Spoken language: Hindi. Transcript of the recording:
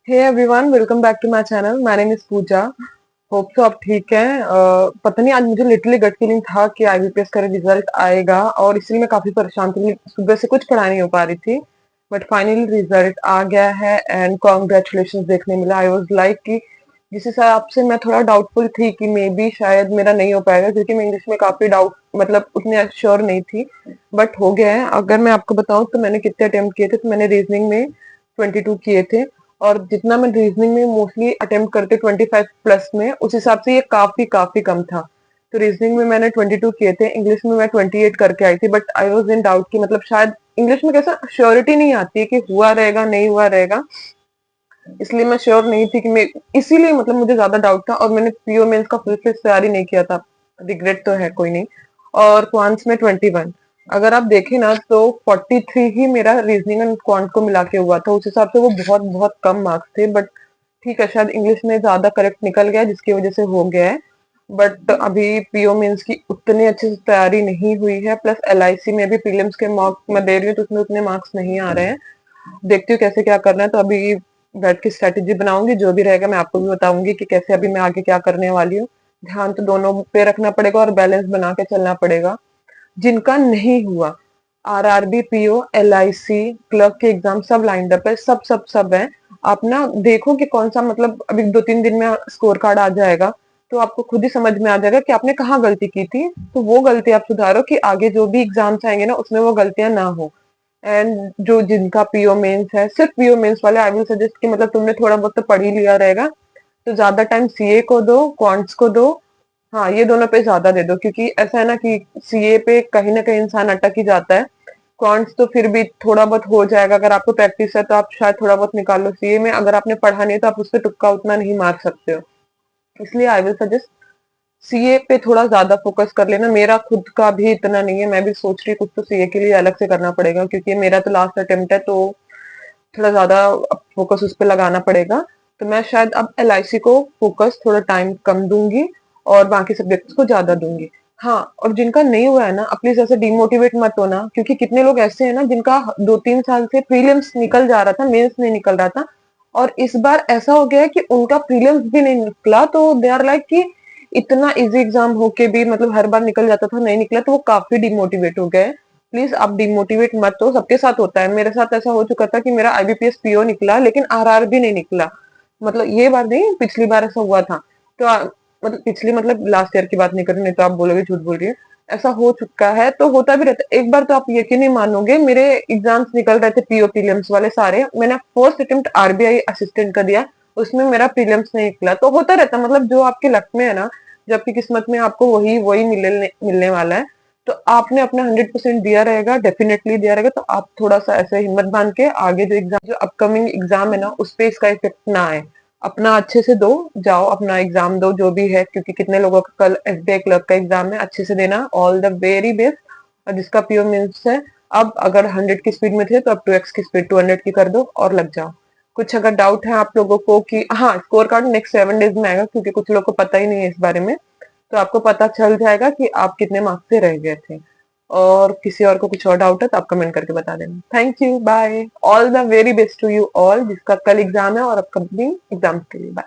Hey everyone, welcome back to my channel. My name is Pooja. Hope so आप ठीक हैं। पता नहीं, आज मुझे लिटरली गट फीलिंग था कि आईबीपीएस का रिजल्ट आएगा और इसलिए मैं काफी परेशान थी। सुबह से कुछ पढ़ाई नहीं हो पा रही थी, बट फाइनली रिजल्ट आ गया है एंड कॉन्ग्रेचुलेशन देखने मिला। आई वाज लाइक कि जिस हिसाब से मैं थोड़ा डाउटफुल थी कि मे बी शायद मेरा नहीं हो पाएगा, क्योंकि मैं इंग्लिश में काफी डाउट मतलब उतने श्योर नहीं थी, बट हो गया है। अगर मैं आपको बताऊं तो मैंने कितने अटेम्प्ट किए थे, तो मैंने रीजनिंग में 22 किए थे। और जितना मैं रीजनिंग में मोस्टली अटेम्प्ट करते 25 प्लस में, उस हिसाब से ये काफी काफी कम था। तो रीजनिंग में मैंने 22 किए थे, इंग्लिश में मैं 28 करके आई थी, but I was in doubt कि मतलब शायद इंग्लिश में कैसा श्योरिटी नहीं आती है कि हुआ रहेगा नहीं हुआ रहेगा, इसलिए मैं श्योर नहीं थी कि मैं, इसीलिए मतलब मुझे ज्यादा डाउट था और मैंने पीओ मेंस का फुल फ्लेज तैयारी नहीं किया था। रिग्रेट तो है, कोई नहीं। और क्वांट्स में 21। अगर आप देखें ना तो 43 ही मेरा रीजनिंग एंड क्वांट को मिला के हुआ था। उस हिसाब से वो बहुत बहुत कम मार्क्स थे, बट ठीक है, शायद इंग्लिश में ज्यादा करेक्ट निकल गया जिसकी वजह से हो गया है। बट अभी पीओ मेंस की उतनी अच्छे से तैयारी नहीं हुई है, प्लस एलआईसी में भी प्रीलिम्स के मार्क्स मैं दे रही हूँ तो उसमें उतने मार्क्स नहीं आ रहे हैं। देखती हूँ कैसे क्या करना है, तो अभी बैठ के स्ट्रेटेजी बनाऊंगी। जो भी रहेगा मैं आपको भी बताऊंगी कि कैसे अभी मैं आगे क्या करने वाली हूँ। ध्यान तो दोनों पे रखना पड़ेगा और बैलेंस बना के चलना पड़ेगा। जिनका नहीं हुआ, आरआरबी, पीओ, एलआईसी, क्लर्क के एग्जाम सब लाइंड अप है, सब सब सब है। आप ना देखो कि कौन सा, मतलब अभी 2-3 दिन में स्कोर कार्ड आ जाएगा, तो आपको खुद ही समझ में आ जाएगा कि आपने कहाँ गलती की थी। तो वो गलती आप सुधारो कि आगे जो भी एग्जाम्स आएंगे ना उसमें वो गलतियां ना हो। एंड जो जिनका पीओ मेंस है, सिर्फ पीओ मेंस वाले, आई विल सजेस्ट कि मतलब तुमने थोड़ा बहुत तो पढ़ ही लिया रहेगा, तो ज्यादा टाइम सीए को दो, क्वांट्स को दो। हाँ, ये दोनों पे ज्यादा दे दो, क्योंकि ऐसा है ना कि सीए पे कहीं ना कहीं इंसान अटक ही जाता है। क्वांट्स तो फिर भी थोड़ा बहुत हो जाएगा, अगर आपको प्रैक्टिस है तो आप शायद थोड़ा बहुत निकाल लो। सीए में अगर आपने पढ़ा नहीं है तो आप उस पर तुक्का उतना नहीं मार सकते हो। इसलिए आई विल सजेस्ट सीए पे थोड़ा ज्यादा फोकस कर लेना। मेरा खुद का भी इतना नहीं है, मैं भी सोच रही हूँ कुछ तो सीए के लिए अलग से करना पड़ेगा, क्योंकि ये मेरा तो लास्ट अटेम्प्ट है, तो थोड़ा ज्यादा फोकस उस पर लगाना पड़ेगा। तो मैं शायद अब एलआईसी को फोकस थोड़ा टाइम कम दूंगी और बाकी सब्जेक्ट्स को ज्यादा दूंगी। हाँ, और जिनका नहीं हुआ है ना, प्लीज ऐसे डिमोटिवेट मत होना, क्योंकि कितने लोग ऐसे हैं ना जिनका 2-3 साल से प्रीलिम्स निकल जा रहा था, मेंस नहीं निकल रहा था, और इस बार ऐसा हो गया है कि उनका प्रीलिम्स भी नहीं निकला, तो दे आर लाइक कि इतना इजी एग्जाम होके भी मतलब हर बार निकल जाता था, नहीं निकला, तो वो काफी डिमोटिवेट हो गए। प्लीज आप डिमोटिवेट मत हो, सबके साथ होता है। मेरे साथ ऐसा हो चुका था कि मेरा आईबीपीएस पीओ निकला लेकिन आरआर भी नहीं निकला। मतलब ये बार नहीं, पिछली बार ऐसा हुआ था। तो मतलब पिछली मतलब लास्ट ईयर की बात नहीं कर रही, नहीं तो आप बोलोगे झूठ बोल रही है। ऐसा हो चुका है, तो होता भी रहता है। एक बार तो आप यकीन नहीं मानोगे, मेरे एग्जाम्स निकल रहे थे पीओ प्रीलिम्स वाले सारे, मैंने फर्स्ट अटेम्प्ट आरबीआई असिस्टेंट का दिया, उसमें मेरा प्रीलिम्स नहीं निकला। तो होता रहता है, मतलब जो आपके लक में है ना, जो आपकी किस्मत में, आपको वही वही मिलने मिलने वाला है। तो आपने अपना 100% दिया रहेगा, डेफिनेटली दिया रहेगा, तो आप थोड़ा सा ऐसे हिम्मत बांध के आगे जो एग्जाम, जो अपकमिंग एग्जाम है ना, उस पे इसका इफेक्ट ना आए। अपना अच्छे से दो, जाओ अपना एग्जाम दो जो भी है, क्योंकि कितने लोगों का कल एसबीआई क्लर्क का एग्जाम है, अच्छे से देना। All the very best. और जिसका पीओ मेंस है, अब अगर 100 की स्पीड में थे तो अब 2x की स्पीड 200 की कर दो और लग जाओ। कुछ अगर डाउट है आप लोगों को कि हाँ, स्कोर कार्ड नेक्स्ट 7 डेज में आएगा, क्योंकि कुछ लोगों को पता ही नहीं है इस बारे में, तो आपको पता चल जाएगा कि आप कितने मार्क्स से रह गए थे। और किसी और को कुछ और डाउट है तो आप कमेंट करके बता देना। Thank you, bye. All the very best to you all, जिसका कल एग्जाम है और अपकमिंग एग्जाम्स के लिए। बाय।